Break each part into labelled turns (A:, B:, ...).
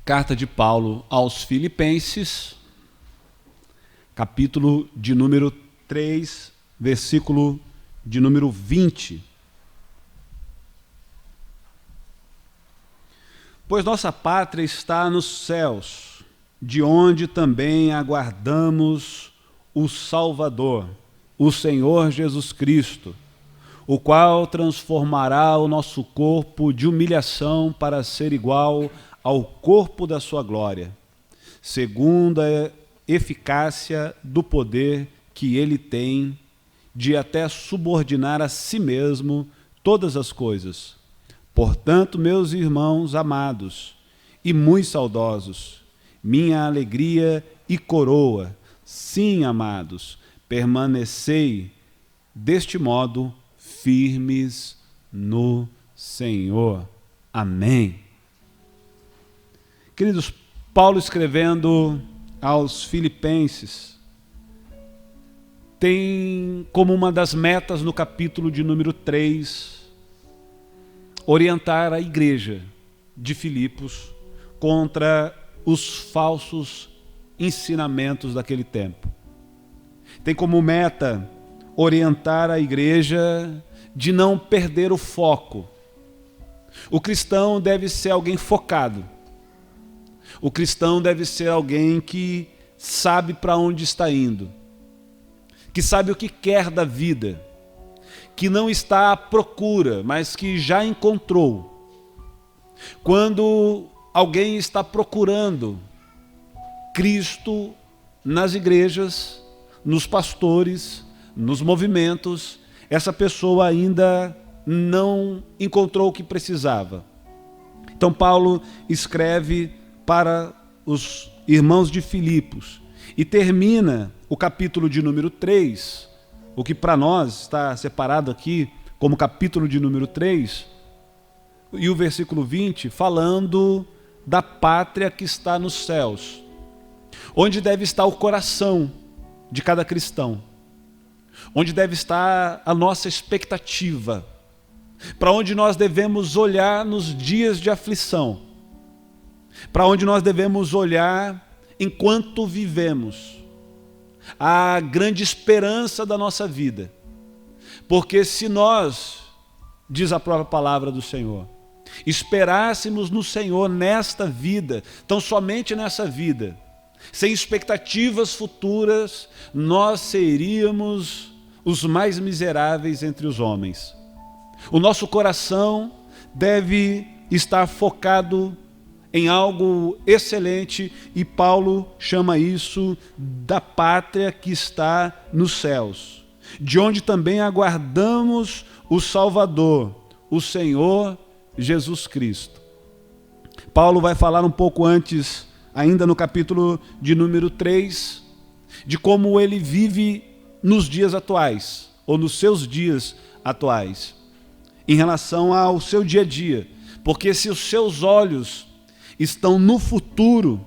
A: Carta de Paulo aos Filipenses, capítulo de número 3, versículo de número 20. Pois nossa pátria está nos céus, de onde também aguardamos o Salvador, o Senhor Jesus Cristo, o qual transformará o nosso corpo de humilhação para ser igual ao corpo da sua glória, segundo a eficácia do poder que ele tem de até subordinar a si mesmo todas as coisas. Portanto, meus irmãos amados e muito saudosos, minha alegria e coroa, sim, amados, permanecei deste modo firmes no Senhor. Amém. Queridos, Paulo escrevendo aos Filipenses tem como uma das metas no capítulo de número 3 orientar a igreja de Filipos contra os falsos ensinamentos daquele tempo. Tem como meta orientar a igreja de não perder o foco. O cristão deve ser alguém focado. O cristão deve ser alguém que sabe para onde está indo, que sabe o que quer da vida, que não está à procura, mas que já encontrou. Quando alguém está procurando Cristo nas igrejas, nos pastores, nos movimentos, essa pessoa ainda não encontrou o que precisava. Então Paulo escreve para os irmãos de Filipos e termina o capítulo de número 3, o que para nós está separado aqui como capítulo de número 3, e o versículo 20, falando da pátria que está nos céus, onde deve estar o coração de cada cristão, onde deve estar a nossa expectativa, para onde nós devemos olhar nos dias de aflição, para onde nós devemos olhar enquanto vivemos, a grande esperança da nossa vida. Porque se nós, diz a própria palavra do Senhor, esperássemos no Senhor nesta vida, tão somente nessa vida, sem expectativas futuras, nós seríamos os mais miseráveis entre os homens. O nosso coração deve estar focado em algo excelente, e Paulo chama isso da pátria que está nos céus, de onde também aguardamos o Salvador, o Senhor Jesus Cristo. Paulo vai falar um pouco antes, ainda no capítulo de número 3, de como ele vive nos dias atuais, ou nos seus dias atuais, em relação ao seu dia a dia, porque se os seus olhos estão no futuro,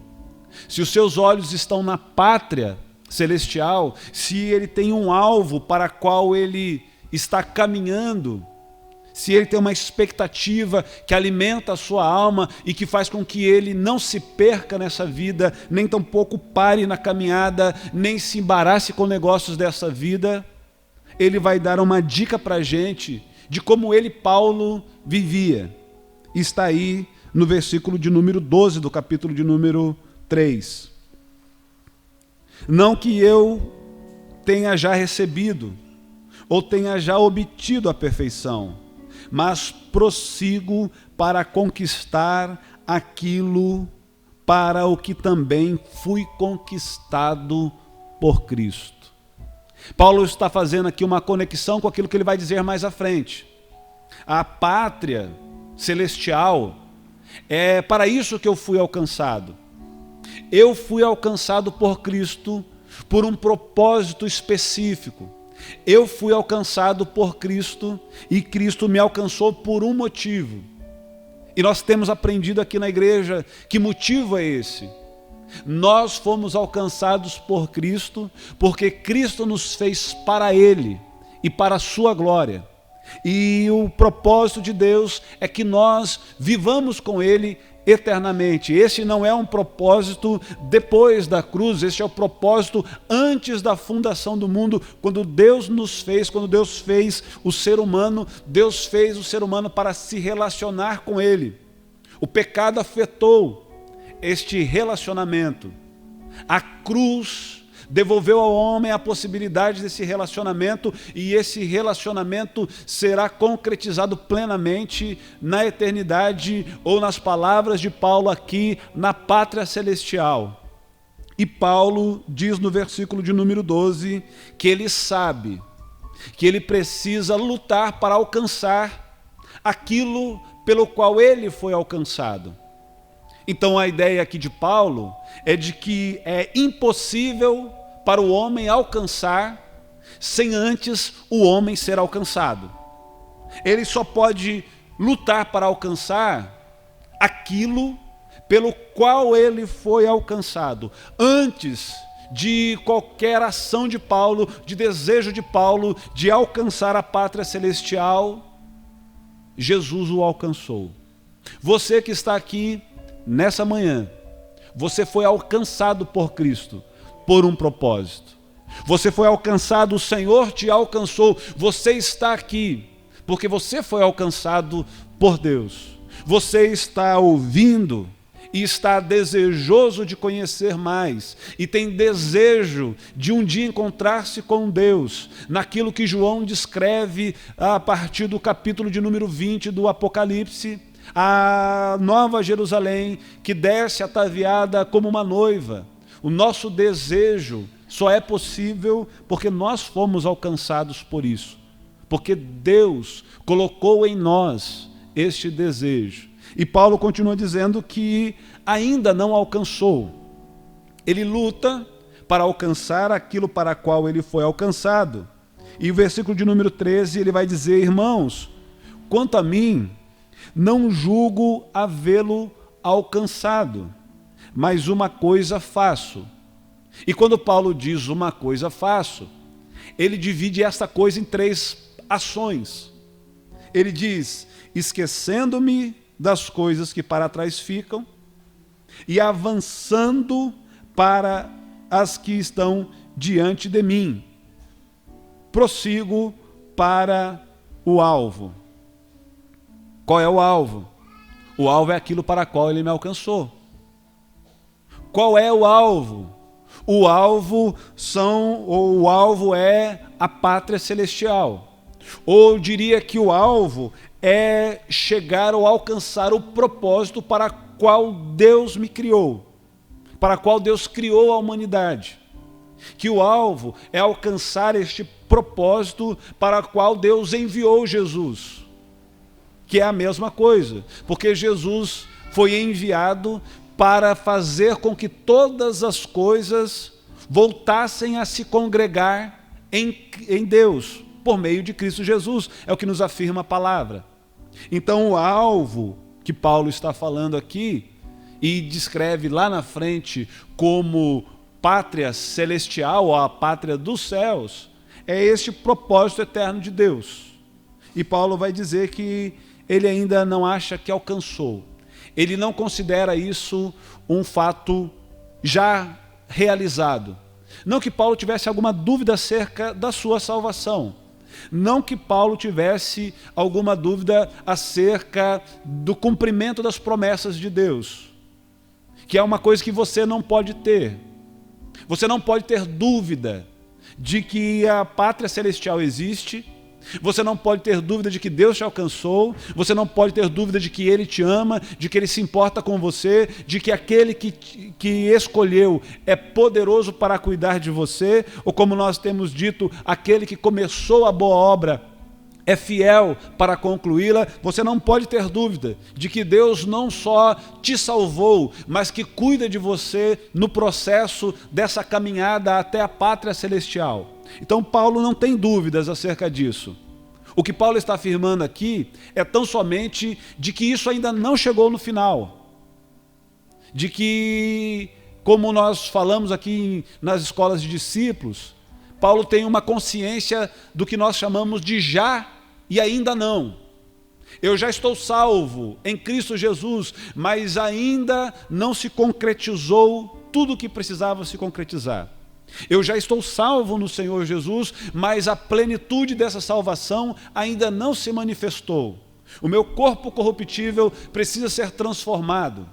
A: se os seus olhos estão na pátria celestial, se ele tem um alvo para o qual ele está caminhando, se ele tem uma expectativa que alimenta a sua alma e que faz com que ele não se perca nessa vida, nem tampouco pare na caminhada, nem se embarace com negócios dessa vida, ele vai dar uma dica para a gente de como ele, Paulo, vivia. Está aí no versículo de número 12 do capítulo de número 3. Não que eu tenha já recebido, ou tenha já obtido a perfeição, mas prossigo para conquistar aquilo para o que também fui conquistado por Cristo. Paulo está fazendo aqui uma conexão com aquilo que ele vai dizer mais à frente. A pátria celestial, é para isso que eu fui alcançado. Eu fui alcançado por Cristo por um propósito específico. Eu fui alcançado por Cristo e Cristo me alcançou por um motivo. E nós temos aprendido aqui na igreja que motivo é esse. Nós fomos alcançados por Cristo porque Cristo nos fez para Ele e para a sua glória. E o propósito de Deus é que nós vivamos com Ele eternamente. Esse não é um propósito depois da cruz, esse é o propósito antes da fundação do mundo, quando Deus nos fez, quando Deus fez o ser humano, Deus fez o ser humano para se relacionar com Ele. O pecado afetou este relacionamento. A cruz devolveu ao homem a possibilidade desse relacionamento, e esse relacionamento será concretizado plenamente na eternidade, ou nas palavras de Paulo aqui, na pátria celestial. E Paulo diz no versículo de número 12, que ele sabe que ele precisa lutar para alcançar aquilo pelo qual ele foi alcançado. Então a ideia aqui de Paulo é de que é impossível para o homem alcançar sem antes o homem ser alcançado. Ele só pode lutar para alcançar aquilo pelo qual ele foi alcançado. Antes de qualquer ação de Paulo, de desejo de Paulo de alcançar a pátria celestial, Jesus o alcançou. Você que está aqui nessa manhã, você foi alcançado por Cristo, por um propósito. Você foi alcançado, o Senhor te alcançou. Você está aqui porque você foi alcançado por Deus. Você está ouvindo e está desejoso de conhecer mais, e tem desejo de um dia encontrar-se com Deus, naquilo que João descreve a partir do capítulo de número 20 do Apocalipse, a Nova Jerusalém, que desce ataviada como uma noiva. O nosso desejo só é possível porque nós fomos alcançados por isso, porque Deus colocou em nós este desejo. E Paulo continua dizendo que ainda não alcançou. Ele luta para alcançar aquilo para qual ele foi alcançado. E o versículo de número 13, ele vai dizer: irmãos, quanto a mim, não julgo havê-lo alcançado, mas uma coisa faço. E quando Paulo diz uma coisa faço, ele divide esta coisa em 3 ações. Ele diz: esquecendo-me das coisas que para trás ficam e avançando para as que estão diante de mim, prossigo para o alvo. Qual é o alvo? O alvo é aquilo para qual ele me alcançou. Qual é o alvo? O alvo é a pátria celestial. Ou eu diria que o alvo é chegar ou alcançar o propósito para qual Deus me criou, para qual Deus criou a humanidade. Que o alvo é alcançar este propósito para o qual Deus enviou Jesus, que é a mesma coisa, porque Jesus foi enviado para fazer com que todas as coisas voltassem a se congregar em Deus, por meio de Cristo Jesus, é o que nos afirma a palavra. Então o alvo que Paulo está falando aqui, e descreve lá na frente como pátria celestial, ou a pátria dos céus, é este propósito eterno de Deus. E Paulo vai dizer que ele ainda não acha que alcançou. Ele não considera isso um fato já realizado. Não que Paulo tivesse alguma dúvida acerca da sua salvação. Não que Paulo tivesse alguma dúvida acerca do cumprimento das promessas de Deus, que é uma coisa que você não pode ter. Você não pode ter dúvida de que a pátria celestial existe. Você não pode ter dúvida de que Deus te alcançou. Você não pode ter dúvida de que Ele te ama, de que Ele se importa com você, de que aquele que escolheu é poderoso para cuidar de você, ou como nós temos dito, aquele que começou a boa obra é fiel para concluí-la. Você não pode ter dúvida de que Deus não só te salvou, mas que cuida de você no processo dessa caminhada até a pátria celestial. Então Paulo não tem dúvidas acerca disso. O que Paulo está afirmando aqui é tão somente de que isso ainda não chegou no final. De que, como nós falamos aqui nas escolas de discípulos, Paulo tem uma consciência do que nós chamamos de já e ainda não. Eu já estou salvo em Cristo Jesus, mas ainda não se concretizou tudo o que precisava se concretizar. Eu já estou salvo no Senhor Jesus, mas a plenitude dessa salvação ainda não se manifestou. O meu corpo corruptível precisa ser transformado.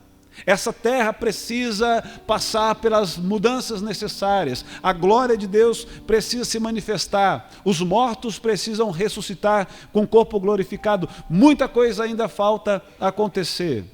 A: Essa terra precisa passar pelas mudanças necessárias. A glória de Deus precisa se manifestar. Os mortos precisam ressuscitar com o corpo glorificado. Muita coisa ainda falta acontecer.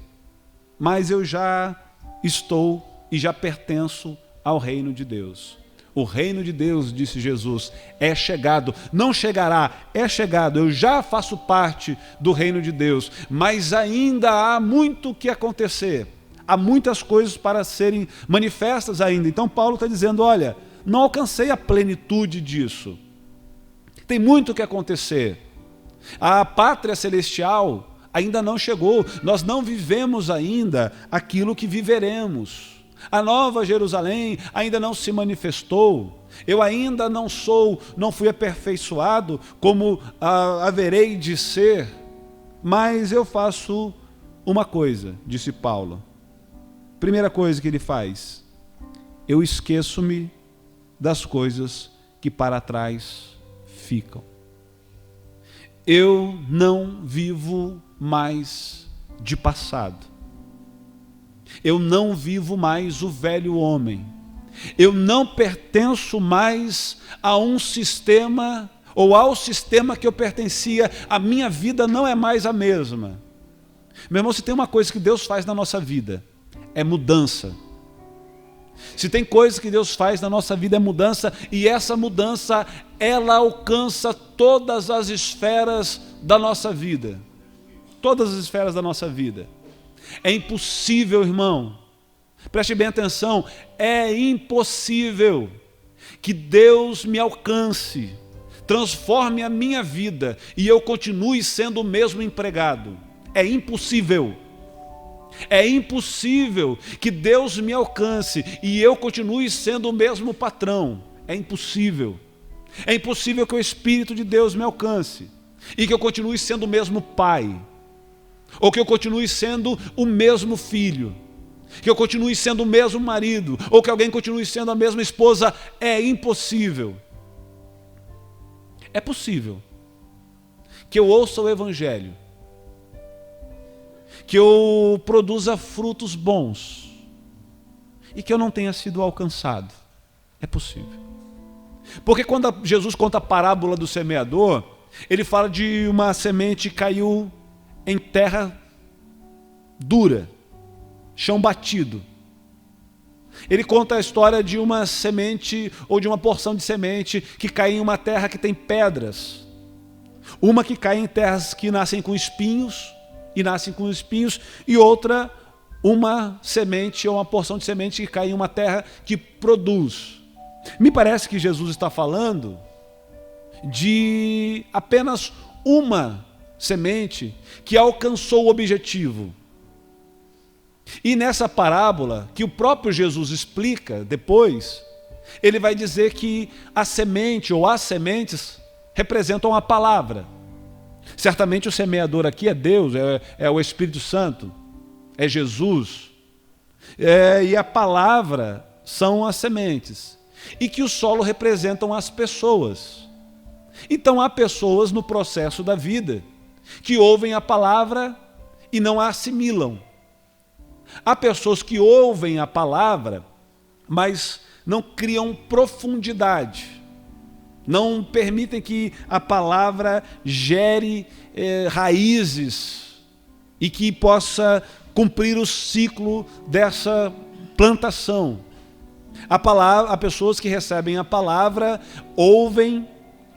A: Mas eu já estou e já pertenço ao reino de Deus. O reino de Deus, disse Jesus, é chegado. Não chegará, é chegado. Eu já faço parte do reino de Deus. Mas ainda há muito que acontecer. Há muitas coisas para serem manifestas ainda. Então Paulo está dizendo, olha, não alcancei a plenitude disso. Tem muito que acontecer. A pátria celestial ainda não chegou. Nós não vivemos ainda aquilo que viveremos. A nova Jerusalém ainda não se manifestou. Eu ainda não fui aperfeiçoado como haverei de ser. Mas eu faço uma coisa, disse Paulo. Primeira coisa que ele faz, eu esqueço-me das coisas que para trás ficam. Eu não vivo mais de passado. Eu não vivo mais o velho homem. Eu não pertenço mais a um sistema ou ao sistema que eu pertencia. A minha vida não é mais a mesma. Meu irmão, se tem uma coisa que Deus faz na nossa vida, é mudança. Se tem coisa que Deus faz na nossa vida é mudança, e essa mudança, ela alcança todas as esferas da nossa vida. Todas as esferas da nossa vida. É impossível, irmão, preste bem atenção, é impossível que Deus me alcance, transforme a minha vida e eu continue sendo o mesmo empregado. É impossível. É impossível que Deus me alcance e eu continue sendo o mesmo patrão. É impossível. É impossível que o Espírito de Deus me alcance e que eu continue sendo o mesmo pai, ou que eu continue sendo o mesmo filho, que eu continue sendo o mesmo marido, ou que alguém continue sendo a mesma esposa. É impossível. É possível que eu ouça o Evangelho, que eu produza frutos bons e que eu não tenha sido alcançado. É possível. Porque quando Jesus conta a parábola do semeador, ele fala de uma semente que caiu em terra dura, chão batido. Ele conta a história de uma semente ou de uma porção de semente que cai em uma terra que tem pedras. Uma que cai em terras que nascem com espinhos, e outra, uma semente ou uma porção de semente que cai em uma terra que produz. Me parece que Jesus está falando de apenas uma semente que alcançou o objetivo. E nessa parábola, que o próprio Jesus explica depois, ele vai dizer que a semente ou as sementes representam a palavra. Certamente o semeador aqui é Deus, é o Espírito Santo, é Jesus. E a palavra são as sementes. E que o solo representam as pessoas. Então há pessoas no processo da vida que ouvem a palavra e não a assimilam. Há pessoas que ouvem a palavra, mas não criam profundidade. Não permitem que a palavra gere raízes e que possa cumprir o ciclo dessa plantação. Há pessoas que recebem a palavra, ouvem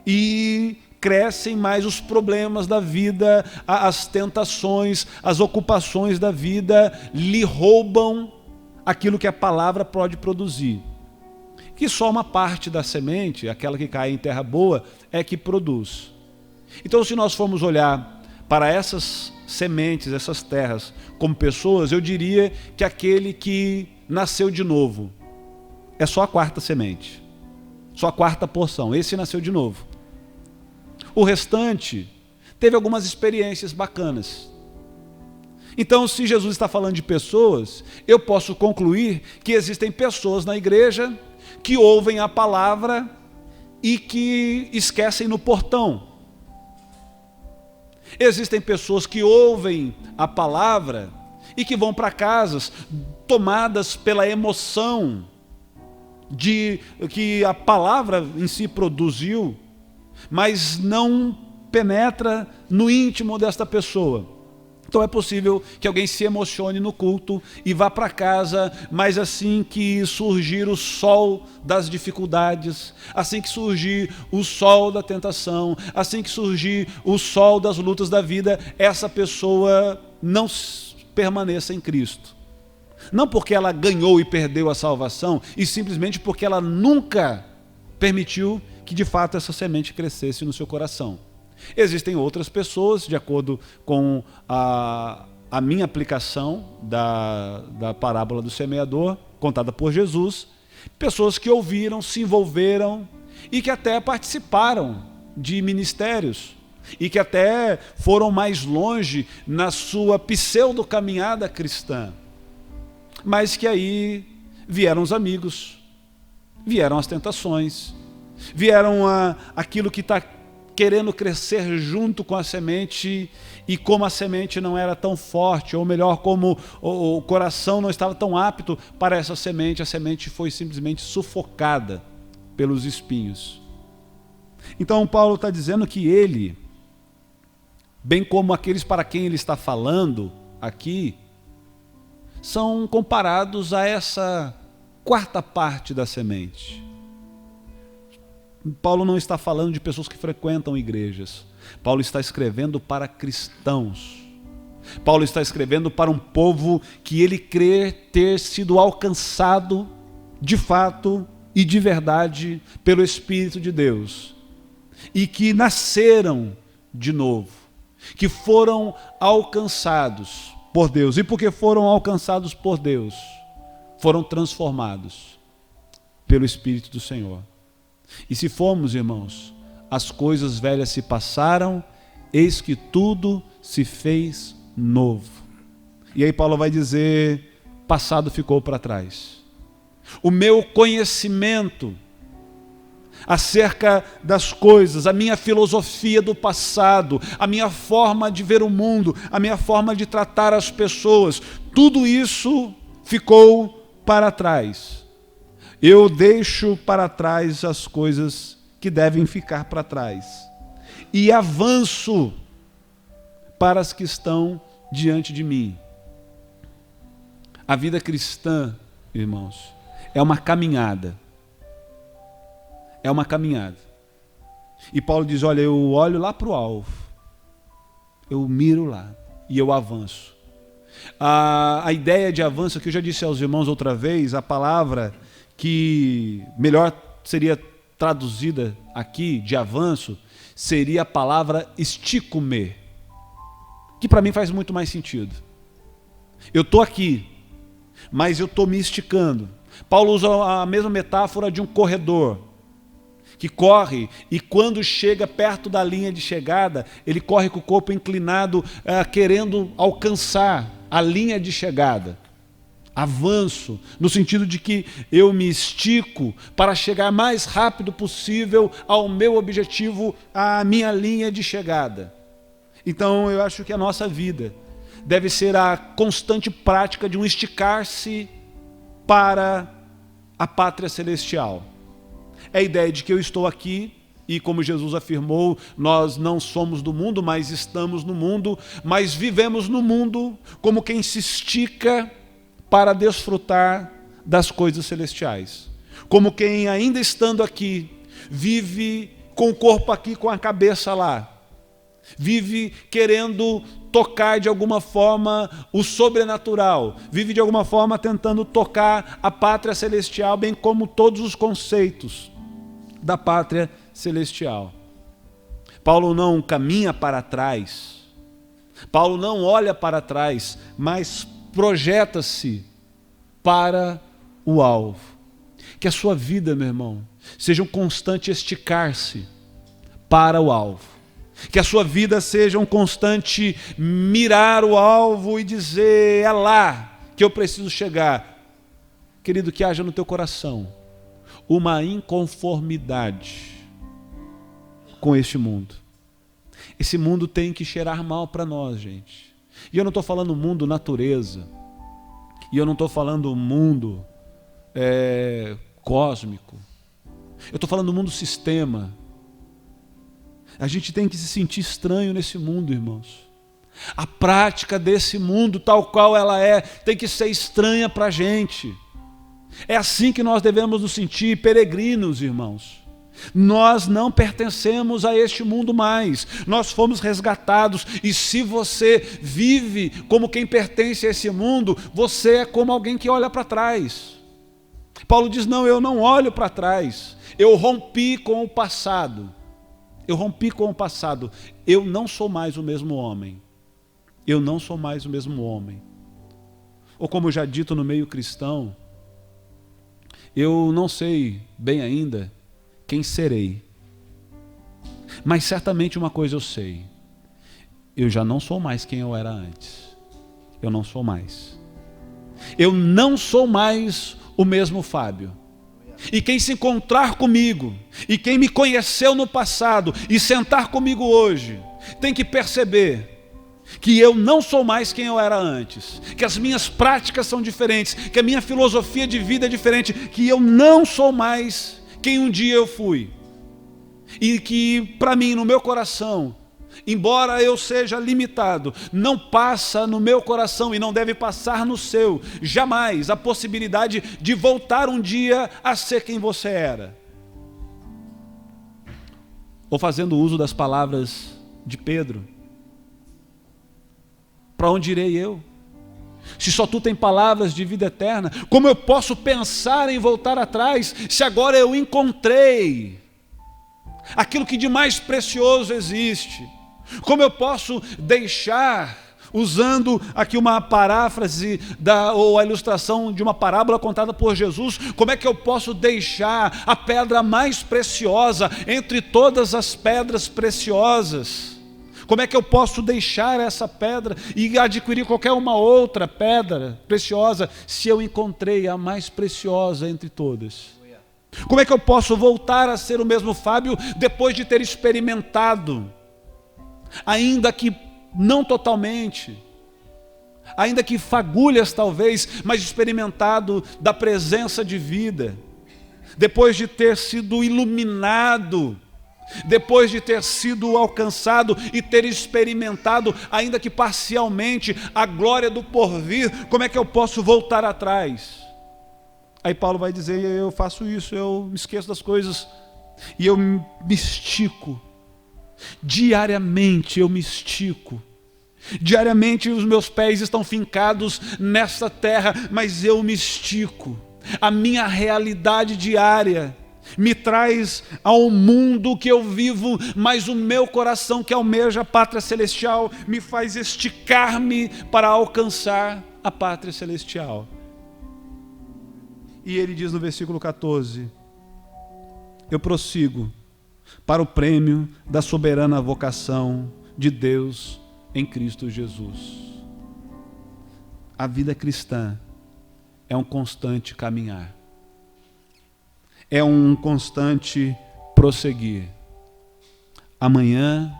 A: e crescem, mas os problemas da vida, as tentações, as ocupações da vida lhe roubam aquilo que a palavra pode produzir. Que só uma parte da semente, aquela que cai em terra boa, é que produz. Então, se nós formos olhar para essas sementes, essas terras, como pessoas, eu diria que aquele que nasceu de novo é só a quarta semente, só a quarta porção. Esse nasceu de novo. O restante teve algumas experiências bacanas. Então, se Jesus está falando de pessoas, eu posso concluir que existem pessoas na igreja que ouvem a palavra e que esquecem no portão. Existem pessoas que ouvem a palavra e que vão para casas tomadas pela emoção de que a palavra em si produziu, mas não penetra no íntimo desta pessoa. Então é possível que alguém se emocione no culto e vá para casa, mas assim que surgir o sol das dificuldades, assim que surgir o sol da tentação, assim que surgir o sol das lutas da vida, essa pessoa não permaneça em Cristo. Não porque ela ganhou e perdeu a salvação, e simplesmente porque ela nunca permitiu que de fato essa semente crescesse no seu coração. Existem outras pessoas, de acordo com a minha aplicação da parábola do semeador, contada por Jesus, pessoas que ouviram, se envolveram e que até participaram de ministérios e que até foram mais longe na sua pseudo-caminhada cristã, mas que aí vieram os amigos, vieram as tentações, vieram aquilo que está querendo crescer junto com a semente, e como a semente não era tão forte, ou melhor, como o coração não estava tão apto para essa semente, a semente foi simplesmente sufocada pelos espinhos. Então Paulo está dizendo que ele, bem como aqueles para quem ele está falando aqui, são comparados a essa quarta parte da semente. Paulo não está falando de pessoas que frequentam igrejas. Paulo está escrevendo para cristãos. Paulo está escrevendo para um povo que ele crê ter sido alcançado de fato e de verdade pelo Espírito de Deus. E que nasceram de novo. Que foram alcançados por Deus. E porque foram alcançados por Deus, foram transformados pelo Espírito do Senhor. E se formos, irmãos, as coisas velhas se passaram, eis que tudo se fez novo. E aí Paulo vai dizer, passado ficou para trás. O meu conhecimento acerca das coisas, a minha filosofia do passado, a minha forma de ver o mundo, a minha forma de tratar as pessoas, tudo isso ficou para trás. Eu deixo para trás as coisas que devem ficar para trás e avanço para as que estão diante de mim. A vida cristã, irmãos, é uma caminhada. É uma caminhada. E Paulo diz, olha, eu olho lá para o alvo, eu miro lá e eu avanço. A ideia de avanço, que eu já disse aos irmãos outra vez, a palavra que melhor seria traduzida aqui, de avanço, seria a palavra estícome, que para mim faz muito mais sentido. Eu estou aqui, mas eu estou me esticando. Paulo usa a mesma metáfora de um corredor, que corre e quando chega perto da linha de chegada, ele corre com o corpo inclinado, querendo alcançar a linha de chegada. Avanço, no sentido de que eu me estico para chegar mais rápido possível ao meu objetivo, à minha linha de chegada. Então eu acho que a nossa vida deve ser a constante prática de um esticar-se para a pátria celestial. É a ideia de que eu estou aqui e, como Jesus afirmou, nós não somos do mundo, mas estamos no mundo, mas vivemos no mundo como quem se estica para desfrutar das coisas celestiais. Como quem, ainda estando aqui, vive com o corpo aqui, com a cabeça lá. Vive querendo tocar de alguma forma o sobrenatural. Vive de alguma forma tentando tocar a pátria celestial, bem como todos os conceitos da pátria celestial. Paulo não caminha para trás. Paulo não olha para trás, mas projeta-se para o alvo. Que a sua vida, meu irmão, seja um constante esticar-se para o alvo. Que a sua vida seja um constante mirar o alvo e dizer, é lá que eu preciso chegar. Querido, que haja no teu coração uma inconformidade com este mundo. Esse mundo tem que cheirar mal para nós, gente. E eu não estou falando mundo natureza. E eu não estou falando mundo cósmico. Eu estou falando mundo sistema. A gente tem que se sentir estranho nesse mundo, irmãos. A prática desse mundo, tal qual ela é, tem que ser estranha para a gente. É assim que nós devemos nos sentir peregrinos, irmãos. Nós não pertencemos a este mundo mais. Nós fomos resgatados. E se você vive como quem pertence a esse mundo, você é como alguém que olha para trás. Paulo diz, não, eu não olho para trás. Eu rompi com o passado. Eu rompi com o passado. Eu não sou mais o mesmo homem. Eu não sou mais o mesmo homem. Ou como já dito no meio cristão, eu não sei bem ainda quem serei. Mas certamente uma coisa eu sei. Eu já não sou mais quem eu era antes. Eu não sou mais. Eu não sou mais o mesmo Fábio. E quem se encontrar comigo, e quem me conheceu no passado, e sentar comigo hoje, tem que perceber que eu não sou mais quem eu era antes, que as minhas práticas são diferentes, que a minha filosofia de vida é diferente, que eu não sou mais quem um dia eu fui. E que para mim, no meu coração, embora eu seja limitado, não passa no meu coração e não deve passar no seu, jamais, a possibilidade de voltar um dia a ser quem você era. Ou fazendo uso das palavras de Pedro, para onde irei eu? Se só tu tem palavras de vida eterna, como eu posso pensar em voltar atrás, se agora eu encontrei aquilo que de mais precioso existe? Como eu posso deixar, usando aqui uma paráfrase ou a ilustração de uma parábola contada por Jesus, como é que eu posso deixar a pedra mais preciosa entre todas as pedras preciosas? Como é que eu posso deixar essa pedra e adquirir qualquer uma outra pedra preciosa se eu encontrei a mais preciosa entre todas? Como é que eu posso voltar a ser o mesmo Fábio depois de ter experimentado, ainda que não totalmente, ainda que fagulhas talvez, mas experimentado da presença de vida, depois de ter sido iluminado, depois de ter sido alcançado e ter experimentado, ainda que parcialmente, a glória do porvir, como é que eu posso voltar atrás? Aí Paulo vai dizer, eu faço isso, eu me esqueço das coisas e eu me estico. Diariamente eu me estico. Diariamente os meus pés estão fincados nessa terra, mas eu me estico. A minha realidade diária me traz ao mundo que eu vivo, mas o meu coração que almeja a pátria celestial me faz esticar-me para alcançar a pátria celestial. E ele diz no versículo 14, eu prossigo para o prêmio da soberana vocação de Deus em Cristo Jesus. A vida cristã é um constante caminhar. É um constante prosseguir. Amanhã,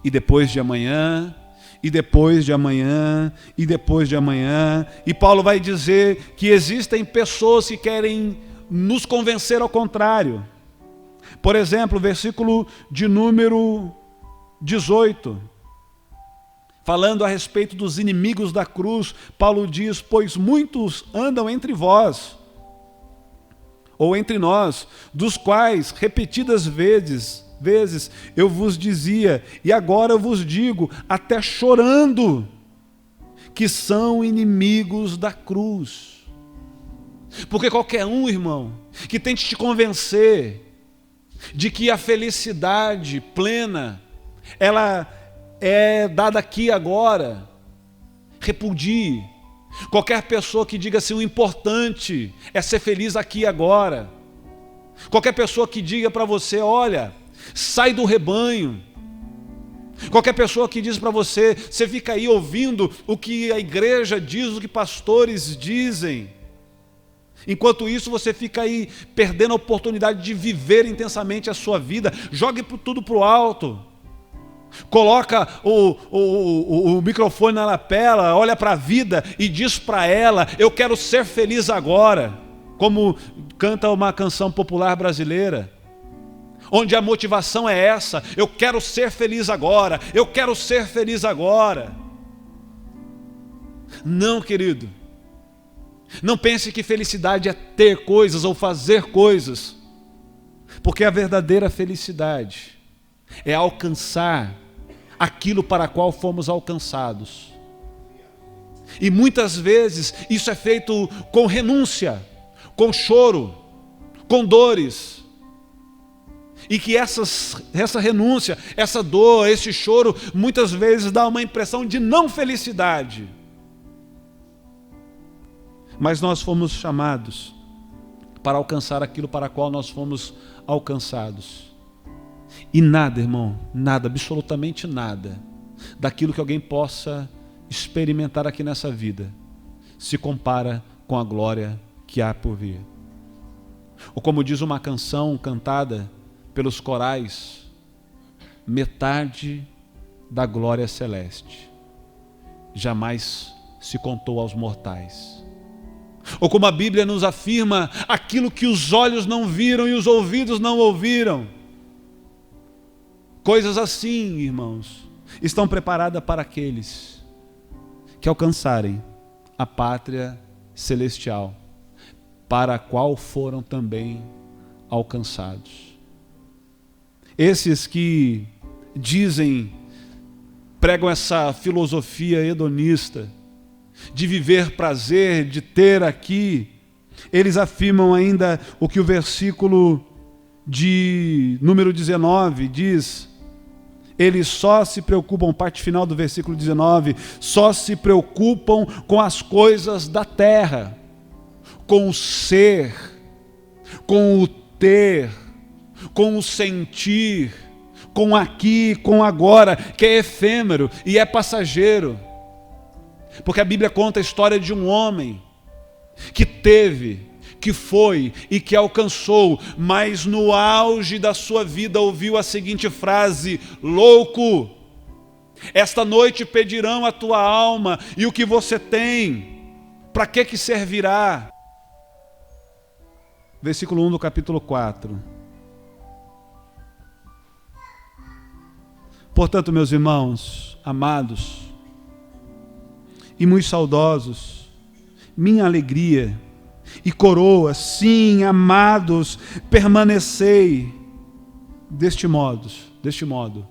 A: e depois de amanhã, e depois de amanhã, e depois de amanhã. E Paulo vai dizer que existem pessoas que querem nos convencer ao contrário. Por exemplo, versículo de número 18. Falando a respeito dos inimigos da cruz, Paulo diz, pois muitos andam entre vós, ou entre nós, dos quais repetidas vezes eu vos dizia, e agora eu vos digo, até chorando, que são inimigos da cruz. Porque qualquer um, irmão, que tente te convencer de que a felicidade plena, ela é dada aqui agora, repudie. Qualquer pessoa que diga assim, o importante é ser feliz aqui agora. Qualquer pessoa que diga para você, olha, sai do rebanho, Qualquer pessoa que diz para você, você fica aí ouvindo o que a igreja diz, o que pastores dizem. Enquanto isso, você fica aí perdendo a oportunidade de viver intensamente a sua vida. Jogue tudo para o alto. Coloca o microfone na lapela, olha para a vida e diz para ela: eu quero ser feliz agora. Como canta uma canção popular brasileira, onde a motivação é essa: eu quero ser feliz agora, eu quero ser feliz agora. Não, querido, não pense que felicidade é ter coisas ou fazer coisas, porque a verdadeira felicidade é alcançar aquilo para qual fomos alcançados. E muitas vezes isso é feito com renúncia, com choro, com dores. E que essa renúncia, essa dor, esse choro, muitas vezes dá uma impressão de não felicidade. Mas nós fomos chamados para alcançar aquilo para qual nós fomos alcançados. E nada, irmão, nada, absolutamente nada, daquilo que alguém possa experimentar aqui nessa vida, se compara com a glória que há por vir. Ou como diz uma canção cantada pelos corais, metade da glória celeste jamais se contou aos mortais. Ou como a Bíblia nos afirma, aquilo que os olhos não viram e os ouvidos não ouviram. Coisas assim, irmãos, estão preparadas para aqueles que alcançarem a pátria celestial, para a qual foram também alcançados. Esses que pregam essa filosofia hedonista, de viver prazer, de ter aqui, eles afirmam ainda o que o versículo de número 19 diz. Eles só se preocupam, parte final do versículo 19, só se preocupam com as coisas da terra, com o ser, com o ter, com o sentir, com aqui, com agora, que é efêmero e é passageiro. Porque a Bíblia conta a história de um homem que teve, que foi e que alcançou, mas no auge da sua vida ouviu a seguinte frase: louco, esta noite pedirão a tua alma, e o que você tem, para que servirá? Versículo 1 do capítulo 4. Portanto, meus irmãos, amados e muito saudosos, minha alegria e coroa, sim, amados, permanecei deste modo,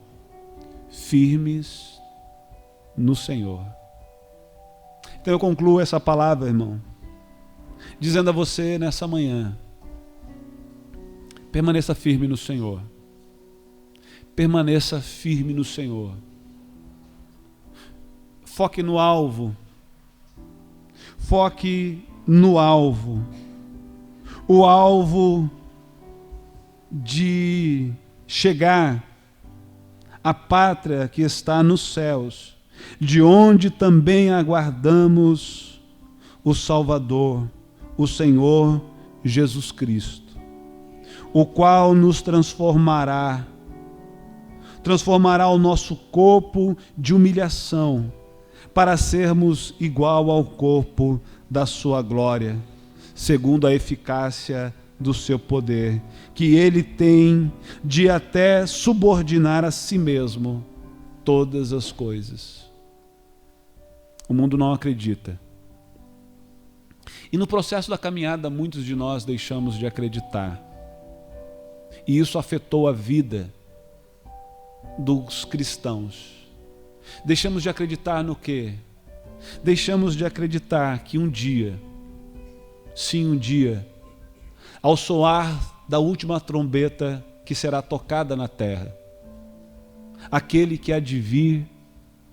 A: firmes no Senhor. Então eu concluo essa palavra, irmão, dizendo a você nessa manhã: permaneça firme no Senhor. Permaneça firme no Senhor. Foque no alvo. Foque no alvo. O alvo de chegar à pátria que está nos céus, de onde também aguardamos o Salvador, o Senhor Jesus Cristo, o qual nos transformará o nosso corpo de humilhação, para sermos igual ao corpo da sua glória, segundo a eficácia do seu poder, que ele tem de até subordinar a si mesmo todas as coisas. O mundo não acredita. E no processo da caminhada, muitos de nós deixamos de acreditar. E isso afetou a vida dos cristãos. Deixamos de acreditar no quê? Deixamos de acreditar que um dia, sim, um dia, ao soar da última trombeta que será tocada na terra, aquele que há de vir,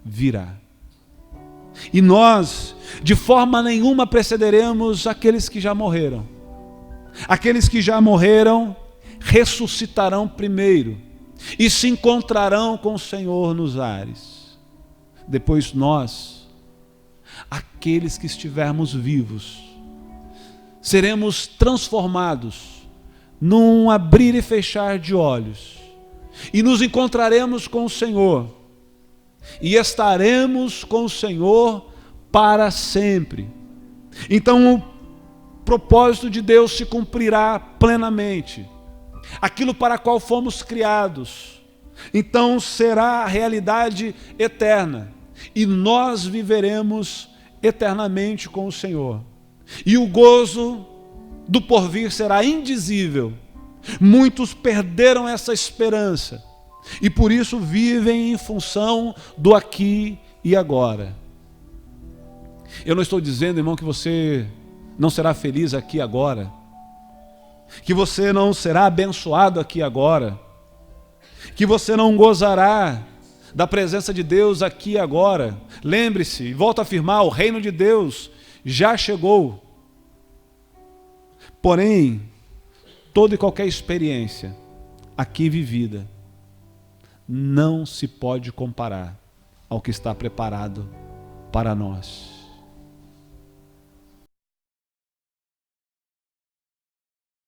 A: virá. E nós, de forma nenhuma, precederemos aqueles que já morreram. Aqueles que já morreram ressuscitarão primeiro, e se encontrarão com o Senhor nos ares. Depois nós, aqueles que estivermos vivos, seremos transformados num abrir e fechar de olhos, e nos encontraremos com o Senhor, e estaremos com o Senhor para sempre. Então o propósito de Deus se cumprirá plenamente, aquilo para qual fomos criados, então será a realidade eterna, e nós viveremos eternamente com o Senhor, e o gozo do porvir será indizível. Muitos perderam essa esperança, e por isso vivem em função do aqui e agora. Eu não estou dizendo, irmão, que você não será feliz aqui agora, que você não será abençoado aqui agora, que você não gozará da presença de Deus aqui agora. Lembre-se, e volto a afirmar, o reino de Deus já chegou. Porém, toda e qualquer experiência aqui vivida não se pode comparar ao que está preparado para nós.